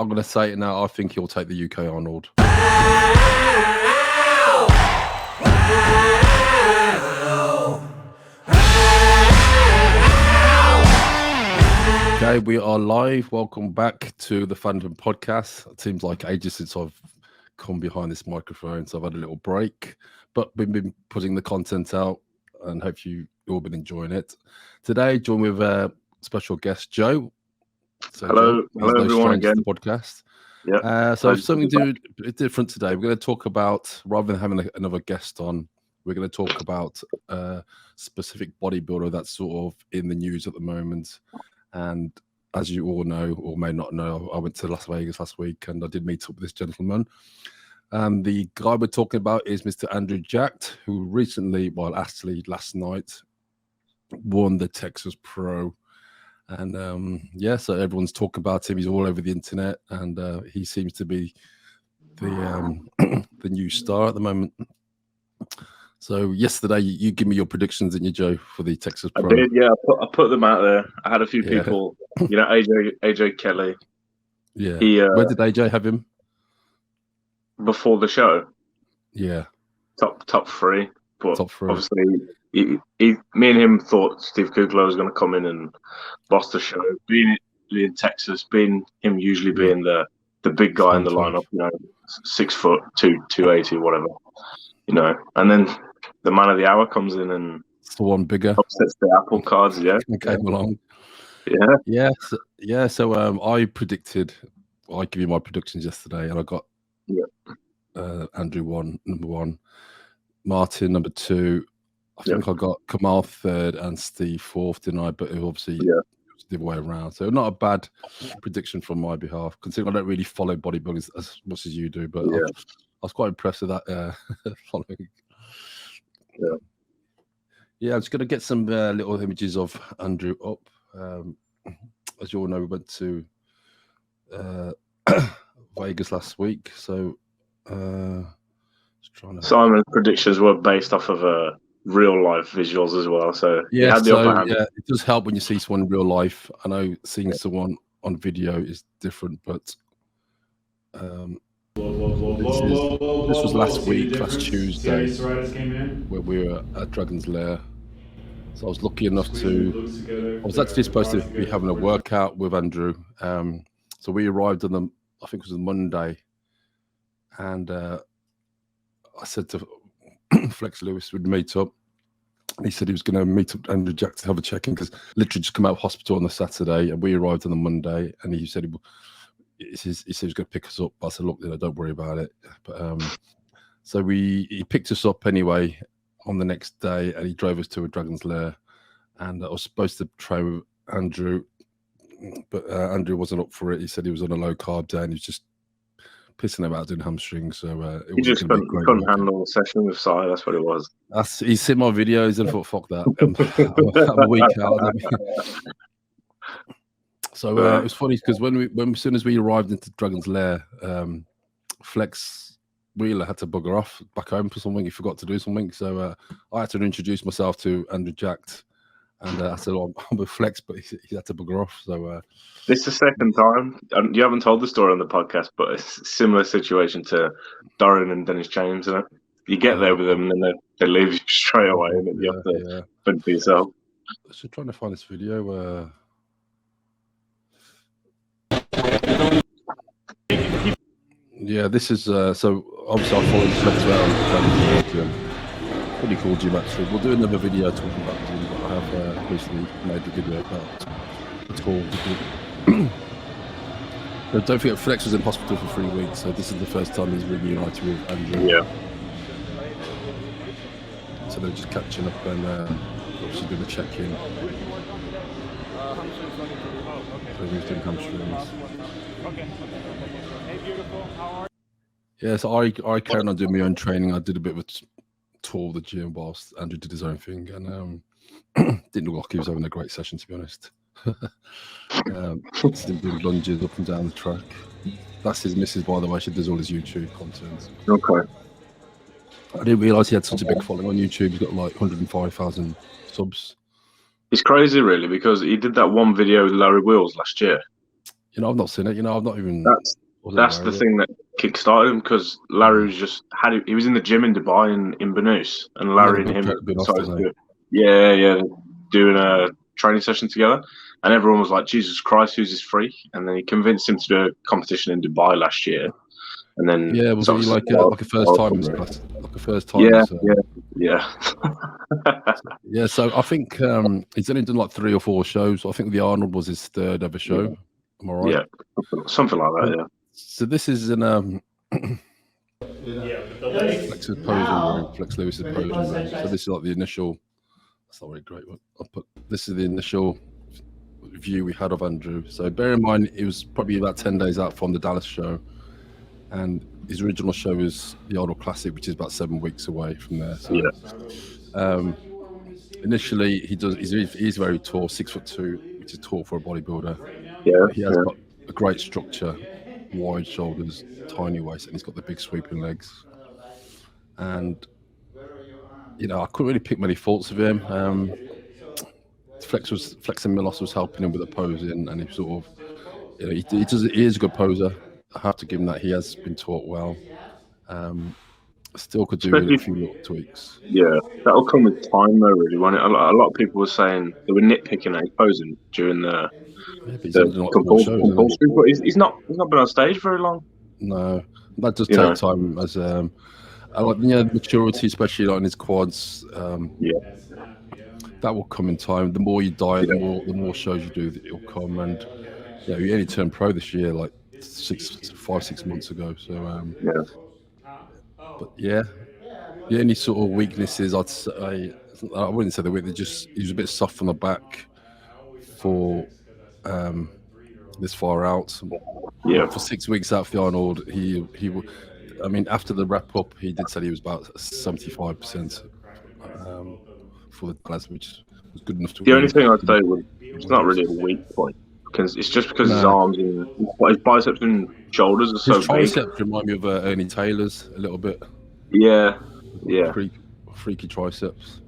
I'm going to say it now. I think he'll take the UK Arnold. Okay, we are live. Welcome back to the Fantom podcast. It seems like ages since I've come behind this microphone, so I've had a little break, but we've been putting the content out and hope you've all been enjoying it. Today, joined with special guest Joe. So hello, Joe, hello everyone again. To the podcast. Yeah. So something different today. We're going to talk about, rather than having another guest on, we're going to talk about a specific bodybuilder that's sort of in the news at the moment. And as you all know, or may not know, I went to Las Vegas last week and I did meet up with this gentleman. And the guy we're talking about is Mr. Andrew Jacked, who recently, well, actually last night, won the Texas Pro. And so everyone's talking about him. He's all over the internet, and he seems to be the the new star at the moment. So yesterday, you give me your predictions, didn't you, Joe, for the Texas Pro? I did, yeah. I put them out there. I had a few people, AJ Kelly. Yeah. Where did AJ have him? Before the show. Yeah. Top three. But top three. Obviously, me and him thought Steve Kuclo was going to come in and boss the show. Being in Texas, being usually being the big guy in the lineup, 6 foot, 280, whatever. And then the man of the hour comes in and it's the one bigger upsets the apple cards. Yeah, came along. So I predicted. I gave you my predictions yesterday, and I got Andrew number one, Martin number two. I think I got Kamal third and Steve fourth, didn't I? But it obviously it was the other way around. So not a bad prediction from my behalf, considering I don't really follow bodybuilding as much as you do. But I was quite impressed with that following. Yeah, I'm just going to get some little images of Andrew up. As you all know, we went to Vegas last week. So Simon's predictions were based off of real life visuals as well. So yeah, it does help when you see someone in real life. I know seeing someone on video is different, but this was last week, last Tuesday, where we were at Dragon's Lair. So I was lucky enough I was actually supposed to be having a workout with Andrew. So we arrived on I think it was a Monday, and I said to Flex Lewis we'd meet up. He said he was going to meet up Andrew Jack to have a check-in because literally just come out of hospital on the Saturday, and we arrived on the Monday, and he said he said he was going to pick us up. I said, look, don't worry about it. But so he picked us up anyway on the next day, and he drove us to a Dragon's Lair. And I was supposed to train with Andrew, but Andrew wasn't up for it. He said he was on a low carb day, and he was just pissing about doing hamstrings. So he just couldn't handle the session with Si. That's what it was. He's seen my videos and thought, fuck that. I'm a week out. So it was funny because as soon as we arrived into Dragon's Lair, Flex Wheeler had to bugger off back home for something. He forgot to do something. So I had to introduce myself to Andrew Jacked. And I said, I'm with Flex, but he had to bugger off. So this is the second time. You haven't told the story on the podcast, but it's a similar situation to Doran and Dennis James, isn't it? You get there with them, and then they leave you straight away, and then you have to fend for yourself. So trying to find this video. This is so obviously I followed Flex around. Pretty cool gym actually. We'll do another video talking about gym, but I have recently made a video about the tour. But don't forget, Flex was in hospital for 3 weeks, so this is the first time he's reunited with Andrew. Yeah. So they're just catching up and obviously doing a check-in. So he was doing hamstrings. Okay. Hey, beautiful. How are you? Yeah, so I carried on doing my own training. I did a bit of a tour of the gym whilst Andrew did his own thing, and didn't look like he was having a great session, to be honest. Still doing lunges up and down the track. That's his missus, by the way. She does all his YouTube content. Okay. I didn't realise he had such a big following on YouTube. He's got like 105,000 subs. It's crazy, really, because he did that one video with Larry Wheels last year. You know, I've not seen it. You know, I've not even. That's the thing that kick-started him, because Larry was just he was in the gym in Dubai in Burnous, and Larry and him decided to doing a training session together, and everyone was like, Jesus Christ, who's this freak? And then he convinced him to do a competition in Dubai last year, and then was it like a first time? Like a first time? Yeah. Yeah, so I think he's only done like 3 or 4 shows. I think the Arnold was his 3rd ever show. Yeah. Am I right? Yeah, something like that. Yeah. So this is an Flex's posing room, Flex Lewis's posing room. So this is like the initial. That's not really great. This is the initial view we had of Andrew. So bear in mind, it was probably about 10 days out from the Dallas show, and his original show is the Arnold Classic, which is about 7 weeks away from there. So, initially, he's very tall, 6'2", which is tall for a bodybuilder. Yeah, he has got a great structure, wide shoulders, tiny waist, and he's got the big sweeping legs. And you know, I couldn't really pick many faults of him. Flex and Milos was helping him with the posing, and he sort of, you know, he is a good poser. I have to give him that. He has been taught well. Still could do with a few little tweaks. Yeah, that'll come with time, though. Really, won't it? A lot of people were saying they were nitpicking at his posing during the compulsory. But he's not been on stage very long. No, that does take time. As I like, maturity, especially like in his quads. That will come in time. The more you diet, the more shows you do, it'll come. And he only turned pro this year, like 5-6 months ago. So but the only sort of weaknesses I'd say, I wouldn't say the weakness, just he was a bit soft on the back for this far out. For 6 weeks out for the Arnold, he I mean, after the wrap up, he did say he was about 75% for the class, which was good enough to. The only thing I'd say it's not really a weak point, because it's just because his arms and his biceps and shoulders are so big. His triceps remind me of Ernie Taylor's a little bit. Yeah. Freaky triceps.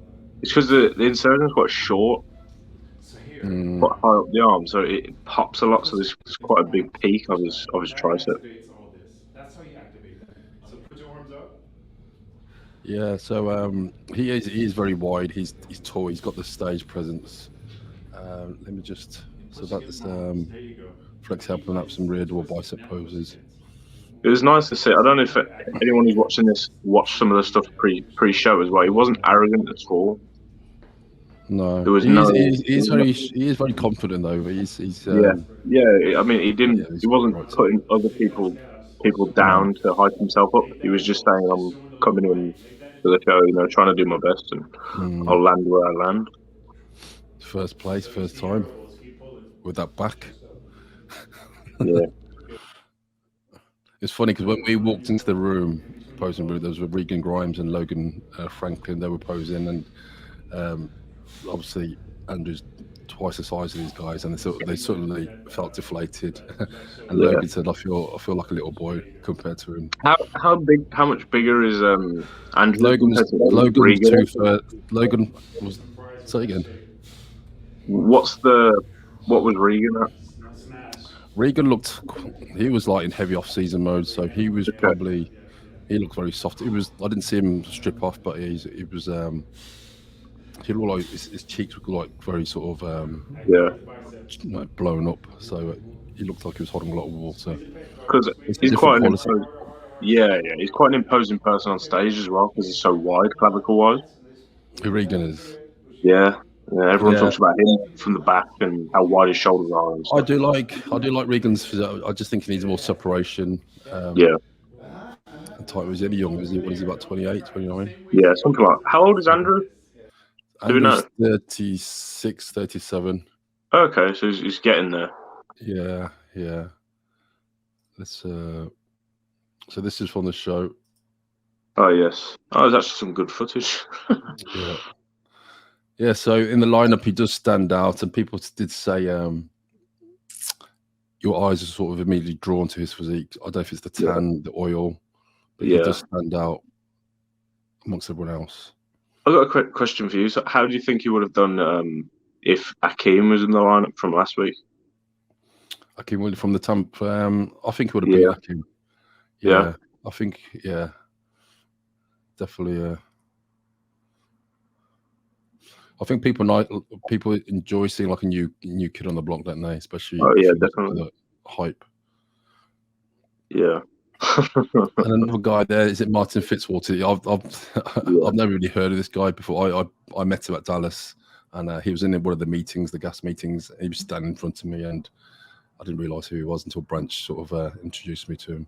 It's because the insertion's quite short, quite high up the arm, so it pops a lot. So there's quite a big peak of his tricep. Yeah, so he is very wide. He's tall. He's got the stage presence. Let me just that's Flex helping up some rear door bicep poses. It was nice to see. I don't know if anyone who's watching this watched some of the stuff pre-show as well. He wasn't arrogant at all. No, he is very confident though. He's I mean, he wasn't putting other people down to hype himself up. He was just saying, I'm coming in to the show, trying to do my best, and I'll land where I land. First place, first time with that back. Yeah. It's funny because when we walked into the posing room, there was Regan Grimes and Logan Franklin. They were posing, and obviously Andrew's twice the size of these guys, and they suddenly felt deflated. And Logan said, "I feel like a little boy compared to him." How much bigger is Andrew? Logan was. Say again. What was Regan at? Regan he was like in heavy off-season mode, so he was probably, he looked very soft. I didn't see him strip off, but he looked like his cheeks were like very sort of like blown up. So he looked like he was holding a lot of water. Because he's quite he's quite an imposing person on stage as well, because he's so wide, clavicle-wise. Regan is. Yeah. Yeah, everyone talks about him from the back and how wide his shoulders are. And stuff. I do like Regan's. I just think he needs more separation. Tight. Was he any young? Was he about 28, 29? Yeah, something like. How old is Andrew? Do we know? 36, 37. Okay, so he's getting there. Yeah. Let's. So this is from the show. Oh yes. Oh, there's actually some good footage. Yeah, so in the lineup, he does stand out, and people did say your eyes are sort of immediately drawn to his physique. I don't know if it's the tan, the oil, but he does stand out amongst everyone else. I've got a quick question for you. So how do you think he would have done if Akeem was in the lineup from last week? Akim Williams from the Tamp. I think he would have Yeah. beat Akim. Yeah. I think, definitely. I think people enjoy seeing like a new kid on the block, don't they? Especially definitely. The hype. Yeah. And another guy there, is it Martin Fitzwater? I've never really heard of this guy before. I met him at Dallas, and he was in one of the meetings, the gas meetings. He was standing in front of me, and I didn't realise who he was until Branch sort of introduced me to him.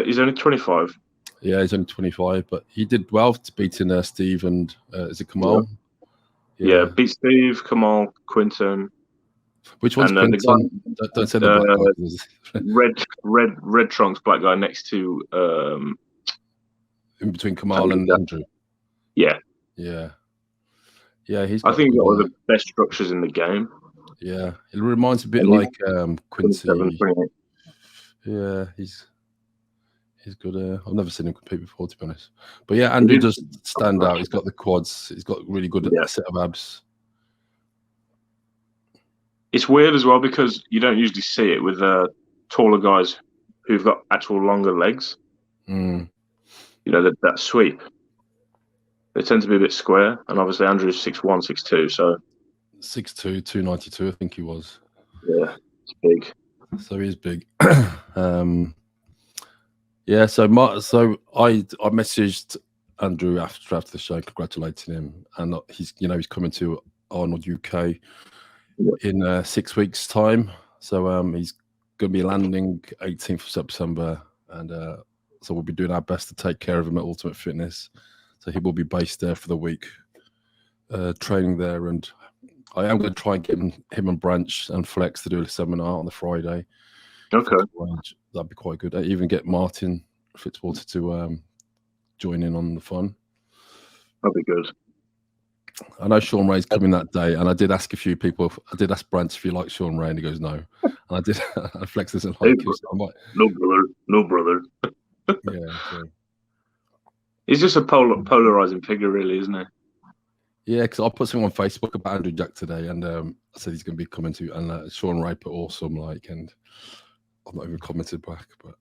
He's only 25. Yeah, he's only 25, but he did well to beating Steve and is it Kamal? Yeah, beat Steve, Kamal, Quinton. Which one's Quinton? Don't say the black guy. red trunks, black guy next to in between Kamal and Andrew. Yeah. He's. I think he's got one of the best structures in the game. Yeah, it reminds a bit like Quincy. 28. Yeah, he's good. I've never seen him compete before, to be honest. But yeah, Andrew does stand out. He's got the quads. He's got really good set of abs. It's weird as well because you don't usually see it with taller guys who've got actual longer legs. Mm. You know, that sweep. They tend to be a bit square, and obviously Andrew's 6'1", 6'2", so 6'2", 292, I think he was. Yeah, it's big. So he's big. Yeah, so I messaged Andrew after the show, congratulating him, and he's coming to Arnold UK in 6 weeks' time. So he's going to be landing 18th of September, and so we'll be doing our best to take care of him at Ultimate Fitness. So he will be based there for the week, training there, and I am going to try and get him and Branch and Flex to do a seminar on the Friday. Okay, that'd be quite good. I even get Martin Fitzwater to join in on the fun. That'd be good. I know Sean Ray's coming that day, and I did ask a few people. I did ask Branch if he likes Sean Ray, and he goes no. And I did. And Flex doesn't like him. So I'm like, no brother. Yeah. So. He's just a polarizing figure, really, isn't he? Yeah, because I put something on Facebook about Andrew Jack today, and I said he's going to be coming to, and Sean Ray put awesome, and I've not even commented back, but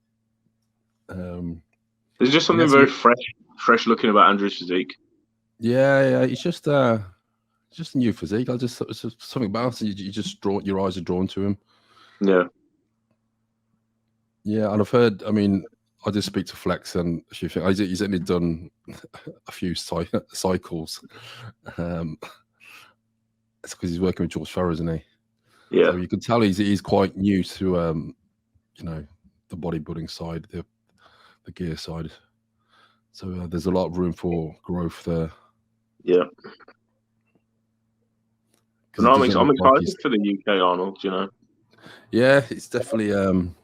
there's just something very fresh looking about Andrew's physique. Yeah, it's just a new physique. It's just something about it. You just your eyes are drawn to him. Yeah, and I've heard. I mean, I did speak to Flex, and he's only done a few cycles. It's because he's working with George Farrer, isn't he? Yeah. So you can tell he's quite new to the bodybuilding side, the gear side. So there's a lot of room for growth there. Yeah. I'm excited for the UK Arnold. Yeah, it's definitely going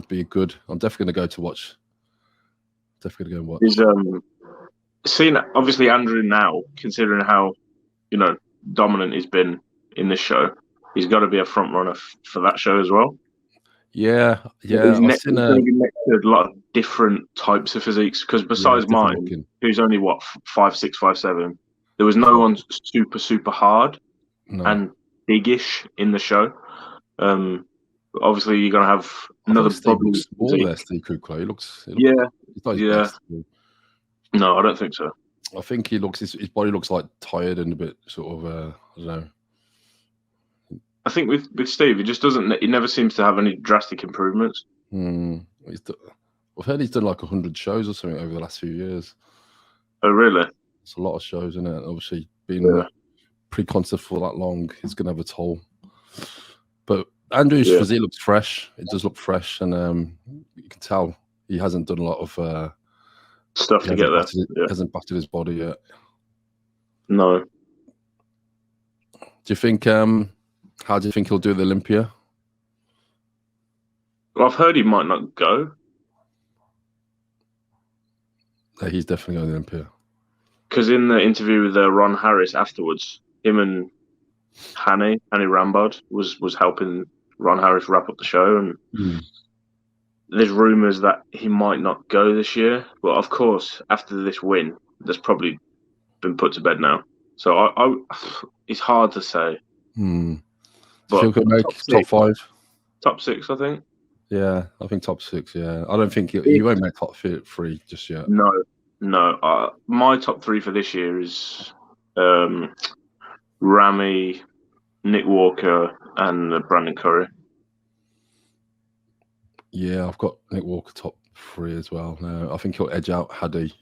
to be good. I'm definitely going to go to watch. Definitely going to watch. Seeing obviously Andrew now, considering how dominant he's been in this show, he's got to be a front runner for that show as well. Yeah. He's going to be next to a lot of different types of physiques because besides mine, who's only 5'6", 5'7", there was no one super hard and biggish in the show. Obviously, you're going to have another problem. Steve Kuclo. He looks No, I don't think so. I think he looks. His body looks like tired and a bit sort of. I don't know. I think with Steve, he just doesn't. He never seems to have any drastic improvements. I've heard he's done like 100 shows or something over the last few years. Oh, really? It's a lot of shows, isn't it? Obviously, being pre-concert for that long, it's going to have a toll. But Andrew's physique looks fresh. It does look fresh, and you can tell he hasn't done a lot of stuff to get there. He hasn't battered his body yet. No. Do you think? How do you think he'll do the Olympia? Well, I've heard he might not go. Yeah, he's definitely going to the Olympia. Because in the interview with Ron Harris afterwards, him and Hani Rambod was helping Ron Harris wrap up the show, and there's rumours that he might not go this year. But of course, after this win, that's probably been put to bed now. So it's hard to say. But he'll make top 5. Top 6, I think. Yeah, I think top 6. Yeah, I don't think you won't make top 3 just yet. No. My top 3 for this year is Ramy, Nick Walker, and Brandon Curry. Yeah, I've got Nick Walker top 3 as well. I think he'll edge out Hadi.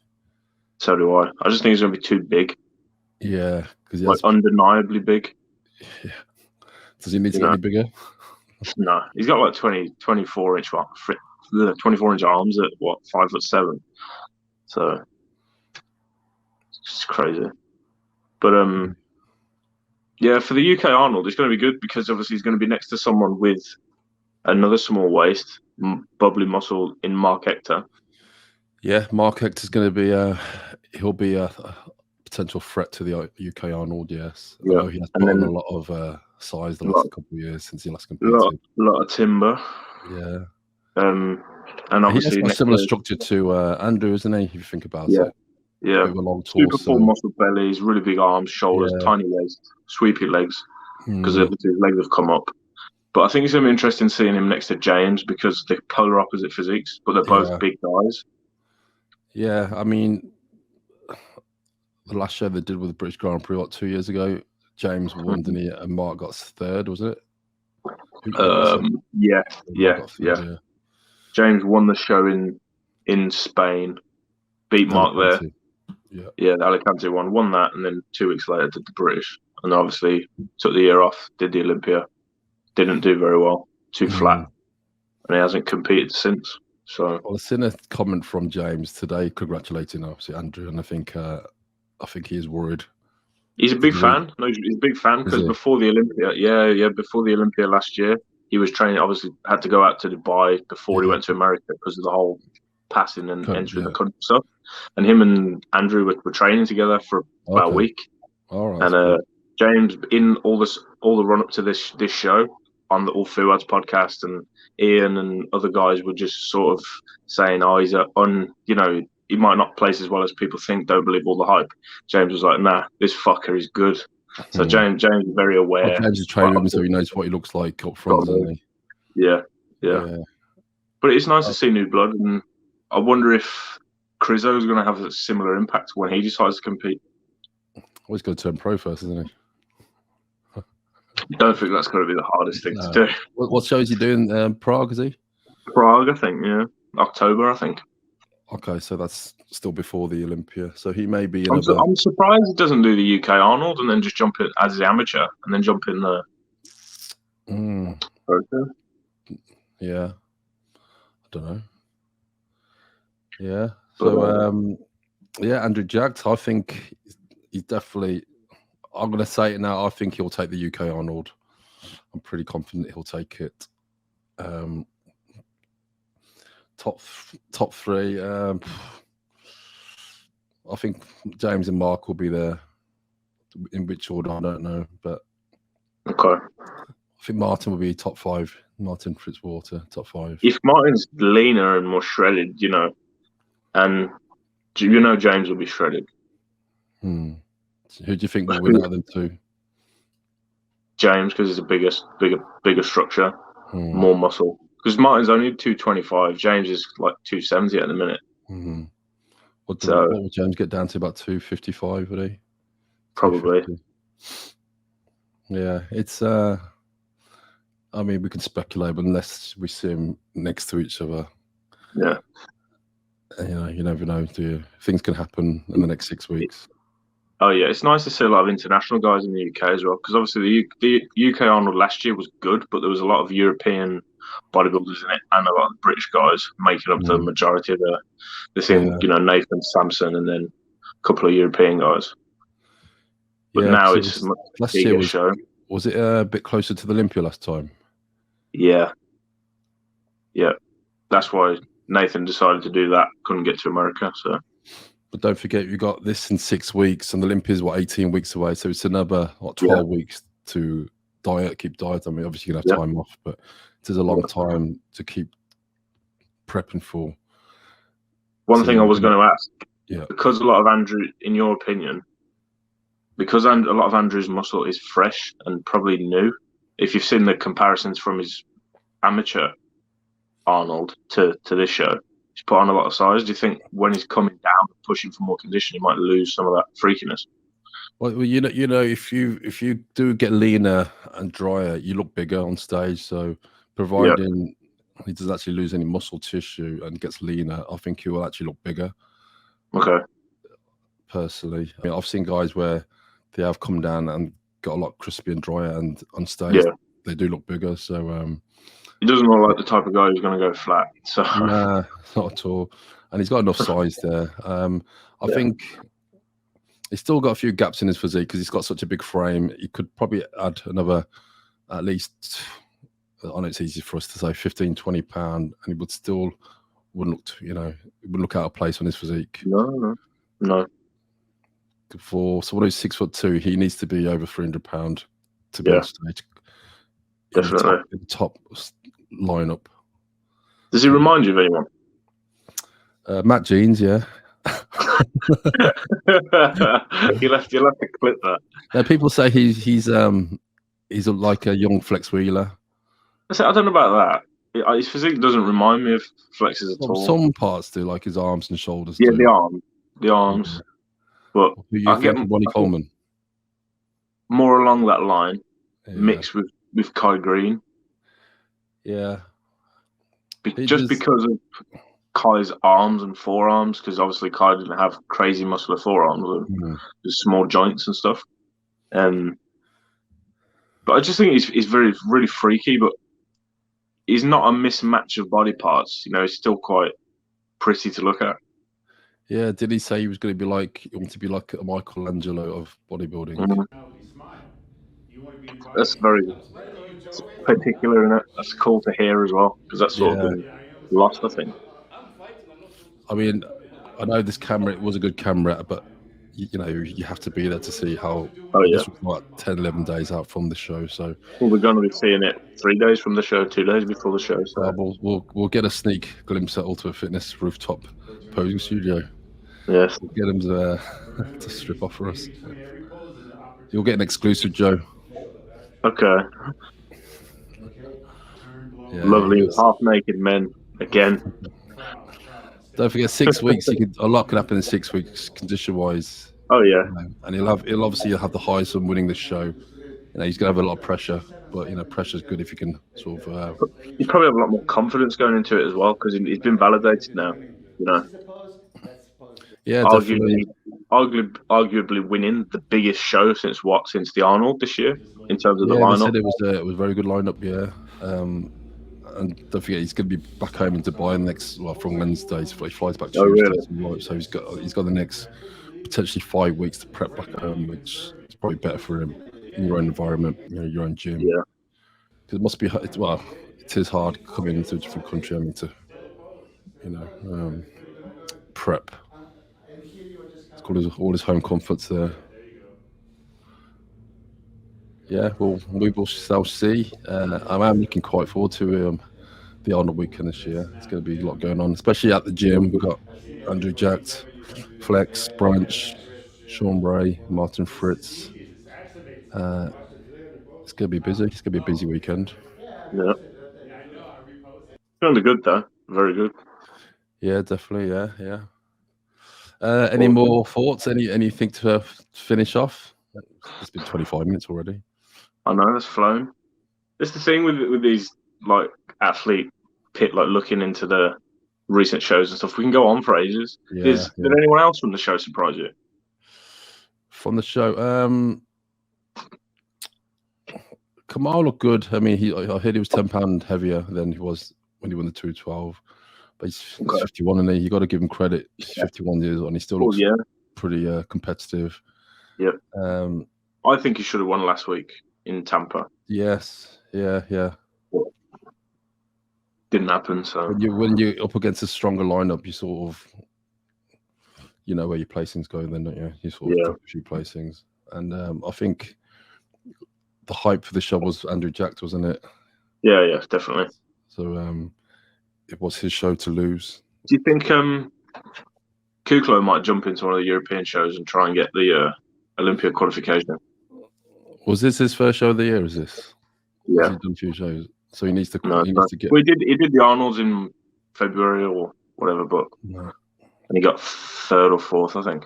So do I. I just think he's going to be too big. Yeah, because Like undeniably big. Yeah. Does he need to get any bigger? No, he's got like 24 inch 24-inch arms at what 5'7". So it's crazy. But yeah, for the UK Arnold, it's going to be good because obviously he's going to be next to someone with another small waist, bubbly muscle in Mark Hector. Yeah, Mark Hector's going to be he'll be a potential threat to the UK Arnold. Yes, Yeah. I know he has put on a lot of size the last couple of years since he last competed. A lot of timber. Yeah. And obviously he has a similar structure to Andrew, isn't he? If you think about it. Yeah. Bit of a long Super torso. full muscle bellies, really big arms, shoulders, tiny waist, sweepy legs, because obviously his legs have come up. But I think it's going to be interesting seeing him next to James because they're polar opposite physiques, but they're both big guys. Yeah, I mean, the last show they did with the British Grand Prix, 2 years ago, James won, didn't he? And Mark got 3rd, was it? Yeah. Yeah. James won the show in Spain, beat Mark there. Yeah, the Alicante one, won that, and then 2 weeks later did the British, and obviously took the year off, did the Olympia, didn't do very well, too flat, and he hasn't competed since. So, well, I've seen a comment from James today congratulating obviously Andrew, and I think he is worried. He's a big fan. No, he's a big fan because before the Olympia, before the Olympia last year, he was training. Obviously, had to go out to Dubai before he went to America because of the whole passing and entering the country stuff. And him and Andrew were training together for about a week. All right. And James, in all the run up to this show on the All Fuads podcast, and Ian and other guys were just sort of saying, "Oh, he's he might not place as well as people think. Don't believe all the hype." James was like, "Nah, this fucker is good." So James is very aware. Well, James is trained with him, so he knows what he looks like up front, doesn't he? Yeah. But it's nice to see new blood, and I wonder if Crizzo is going to have a similar impact when he decides to compete. Well, he's going to turn pro first, isn't he? I don't think that's going to be the hardest thing to do. What show is he doing? Prague, is he? Prague, I think, yeah. October, I think. Okay, so that's still before the Olympia. So he may be I'm surprised he doesn't do the UK Arnold and then just jump in as the amateur and then jump in the pro. Yeah. I don't know. Yeah. So, Andrew Jagd, I think he's definitely, I'm going to say it now, I think he'll take the UK Arnold. I'm pretty confident he'll take it. Top 3. I think James and Mark will be there. In which order, I don't know. But okay. I think Martin will be top 5. Martin Fitzwater, top 5. If Martin's leaner and more shredded, and James will be shredded. Who do you think will win out of them two? James, because he's a bigger structure, more muscle. Because Martin's only 225. James is like 270 at the minute. What will James get down to? About 255, would he? Probably. Yeah, it's. I mean, we can speculate, but unless we see them next to each other, yeah. You never know, do you? Things can happen in the next 6 weeks. Oh yeah, it's nice to see a lot of international guys in the UK as well, because obviously the UK Arnold last year was good, but there was a lot of European bodybuilders in it and a lot of British guys making up the majority of the scene. Nathan Sampson and then a couple of European guys. But now it's a much bigger show. Was it a bit closer to the Olympia last time? Yeah. That's why Nathan decided to do that. Couldn't get to America, so. But don't forget, you got this in 6 weeks, and the Olympia is 18 weeks away, so it's another 12 weeks to keep diet. I mean, obviously you're gonna have time off, but it is a long time to keep prepping for. One thing I was going to ask, because a lot of Andrew, in your opinion, because a lot of Andrew's muscle is fresh and probably new. If you've seen the comparisons from his amateur, Arnold to this show, he's put on a lot of size. Do you think when he's coming down, pushing for more condition, he might lose some of that freakiness? Well, you know, if you do get leaner and drier, you look bigger on stage. So, providing he doesn't actually lose any muscle tissue and gets leaner, I think he will actually look bigger. Okay. Personally, I mean, I've seen guys where they have come down and got a lot crispy and drier, and on stage they do look bigger. So, he doesn't look like the type of guy who's going to go flat. So nah, not at all. And he's got enough size there. I think he's still got a few gaps in his physique because he's got such a big frame. He could probably add another, at least, I know it's easy for us to say 15, 20 pound, and he would still wouldn't look, it wouldn't look out of place on his physique. No. For someone who's 6'2", he needs to be over 300 pound to be on stage. Definitely. In the top lineup. Does he remind you of anyone? Matt Jeans, yeah. You'll have to clip that. Now, people say he's like a young Flex Wheeler. I don't know about that. His physique doesn't remind me of Flex's at all. Some parts do, like his arms and shoulders. Yeah, do. the arms. Yeah. But I get Ronnie Coleman. More along that line, mixed with Kai Green. Yeah. Because of Kai's arms and forearms, because obviously Kai didn't have crazy muscular forearms and small joints and stuff. But I just think he's really freaky, but he's not a mismatch of body parts. He's still quite pretty to look at. Yeah, did he say he was going to be like, you want to be like a Michelangelo of bodybuilding? That's very particular, isn't it? That's cool to hear as well, because that's sort of been lost, I think. I mean, I know this camera, it was a good camera, but you have to be there to see how. This was like 10, 11 days out from the show, so. Well, we're going to be seeing it 3 days from the show, 2 days before the show. So we'll get a sneak glimpse at Ultimate Fitness rooftop posing studio. Yes. We'll get them to strip off for us. You'll get an exclusive, Joe. Okay. Yeah, lovely half-naked men again. Don't forget, 6 weeks. A lot can happen in 6 weeks, condition-wise. Oh yeah. And he'll obviously have the highs from winning this show. He's gonna have a lot of pressure, but pressure's good if you can sort of. You probably have a lot more confidence going into it as well because he's been validated now. Yeah, definitely. Arguably winning the biggest show since the Arnold this year in terms of the lineup. They said it was a very good lineup. Yeah. And don't forget, he's going to be back home in Dubai from Wednesday. He flies back Tuesday. Really? So he's got the next potentially 5 weeks to prep back home, which is probably better for him in your own environment, your own gym. Yeah. Because it must be it is hard coming into a different country. I mean, to prep. It's got all his home comforts there. Yeah, well, we shall see. I am looking quite forward to the Arnold weekend this year. It's going to be a lot going on, especially at the gym. We've got Andrew Jacked, Flex, Branch, Sean Bray, Martin Fritz. It's going to be busy. It's going to be a busy weekend. Yeah. It's going to be good, though. Very good. Yeah, definitely. Yeah. Any more thoughts? Anything to finish off? It's been 25 minutes already. I know, it's flown. It's the thing with these like athlete pit, like looking into the recent shows and stuff. We can go on for ages. Did anyone else from the show surprise you? From the show, Kamal looked good. I mean, I heard he was £10 heavier than he was when he won the 212. But he's 51, and you got to give him credit. He's 51 years old, and he still looks pretty competitive. Yep. I think he should have won last week in Tampa. Yes. Yeah. Didn't happen. So when you're up against a stronger lineup, you sort of where your placings go. Then don't you? You sort of drop a few placings, and I think the hype for the show was Andrew Jacked, wasn't it? Yeah, definitely. So it was his show to lose. Do you think Kuclo might jump into one of the European shows and try and get the Olympia qualification? Was this his first show of the year? Is this? Yeah. He's done a few shows. So he needs to. No, he needs to get. Well, he did the Arnolds in February or whatever, but No. and he got 3rd or 4th, I think.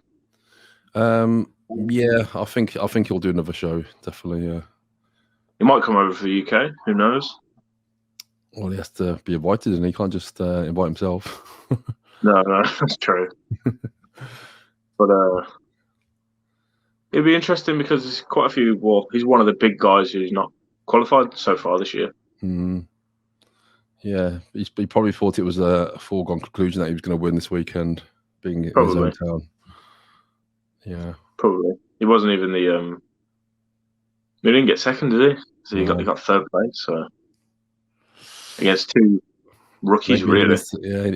Yeah, I think he'll do another show. Definitely. Yeah. He might come over for the UK. Who knows? Well, he has to be invited, and he can't just invite himself. No, that's true. But it'd be interesting because there's quite a few. Well, he's one of the big guys who's not qualified so far this year. Yeah, he probably thought it was a foregone conclusion that he was going to win this weekend, being in Probably. his hometown. Yeah, probably. He wasn't even the. He didn't get second, did he? So he got 3rd place. So against 2 rookies, maybe really.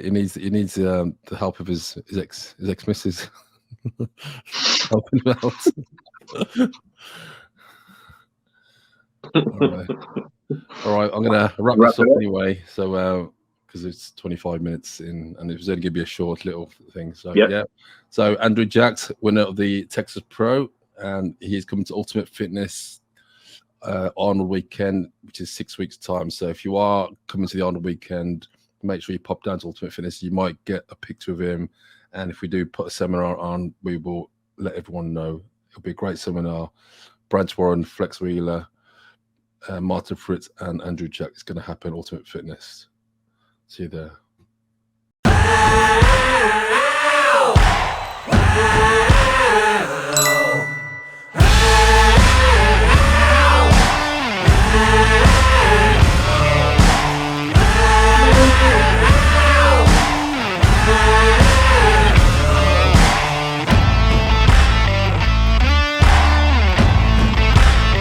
he needs the help of his ex missus helping him out. All right, I'm gonna wrap this up anyway. So because it's 25 minutes in, and it was only gonna be a short little thing. So yeah. So Andrew Jacks, winner of the Texas Pro, and he's coming to Ultimate Fitness Arnold weekend, which is 6 weeks time. So if you are coming to the Arnold weekend, make sure you pop down to Ultimate Fitness. You might get a picture of him, and if we do put a seminar on, we will let everyone know. It'll be a great seminar. Brant Warren, Flex Wheeler, Martin Fritz, and Andrew Jack is going to happen. Ultimate Fitness. See you there.